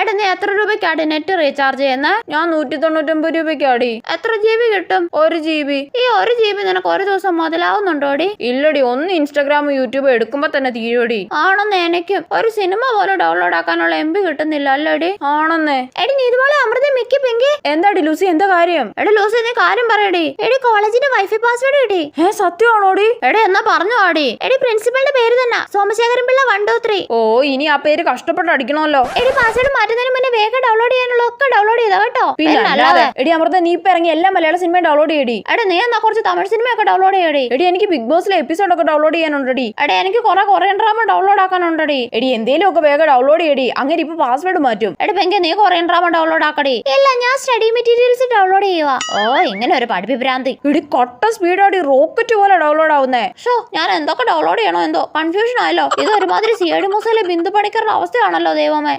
എടാ നീ എത്ര രൂപയ്ക്കാടി നെറ്റ് റീചാർജ് ചെയ്യുന്നത്? ഞാൻ 199 രൂപയ്ക്കാടി. എത്ര GB കിട്ടും? 1 GB. ഈ 1 GB നിനക്ക് ഒരു ദിവസം മുതലാവുന്നുണ്ടോടി? ഇല്ലടി, ഒന്ന് ഇൻസ്റ്റാഗ്രാം യൂട്യൂബ് എടുക്കുമ്പോ തന്നെ തീരോടി. ആണെന്ന് എനിക്കും ഒരു സിനിമ പോലും ഡൗൺലോഡ് ആക്കാനുള്ള MB കിട്ടുന്നില്ല അല്ലേടി? ആണെന്നേ. എടി നീ ഇതുപോലെ അമൃത മിക്കി പിങ്കി. എന്താടി ലൂസി, എന്താ കാര്യം? എടി ലൂസി നീ കാര്യം പറയടി. എടി കോളേജിന്റെ വൈഫൈ പാസ്വേഡ് കിട്ടി. സത്യമാണോടി? എടി എന്നാ പറഞ്ഞു ആടി. എടി പ്രിൻസിപ്പലിന്റെ പേര് തന്നെ സോമശേഖരൻ പിള്ള 123. ഓ, ഇനി ആ പേര് കഷ്ടപ്പെട്ട് അടിക്കണമല്ലോ. എടി പാസ്വേഡ് മാറ്റുന്നതിന് മുന്നേ വേഗം ഡൗൺലോഡ് ചെയ്യാനുള്ള ഒക്കെ ഡൗൺലോഡ് ചെയ്താ കേട്ടോ. അല്ലാതെ എടി അമൃത, നീ ഇപ്പൊ ഇറങ്ങി എല്ലാ മലയാള സിനിമയും ഡൗൺലോഡ് ചെയ്യടി. എടി നീ എന്നാ കുറച്ച് തമിഴ് സിനിമയൊക്കെ ഡൗൺലോഡ് ചെയ്യടി. എടി എനിക്ക് ബിഗ് ബോസിലെ എപ്പിസോഡ് ഒക്കെ ഡൗൺലോഡ് ചെയ്യാനുണ്ടടി. എടി എനിക്ക് കുറെ കൊറിയൻ ഡ്രാമ ഡൗൺലോഡ് ആക്കാനുണ്ടടി. എടി എന്തേലും ഒക്കെ വേഗം ഡൗൺലോഡ് ചെയ്യടി, അങ്ങനെ ഇപ്പൊ പാസ്വേഡ് മാറ്റും. എടി പെങ്കി നീ കൊറിയൻ ഡ്രാമ ഡൗൺലോഡ് ആക്കടി. ഇല്ല, ഞാൻ സ്റ്റഡി മെറ്റീരിയൽസ് ഡൗൺലോഡ് ചെയ്യുക. ഓ, ഇങ്ങനെ ഒരു പഠിപ്പിഭ്രാന്തി. എടി കട്ട സ്പീഡാടി, റോക്കറ്റ് പോലെ ഡൗൺലോഡ് ആവുന്നേ. ഞാൻ എന്തൊക്കെ ഡൗൺലോഡ് ചെയ്യണോ എന്തോ കൺഫ്യൂഷൻ ആയല്ലോ. ഇത് ഒരുമാതിരി CID മൂസയിലെ ബിന്ദു പണിക്കറുടെ അവസ്ഥയാണല്ലോ ദൈവമേ.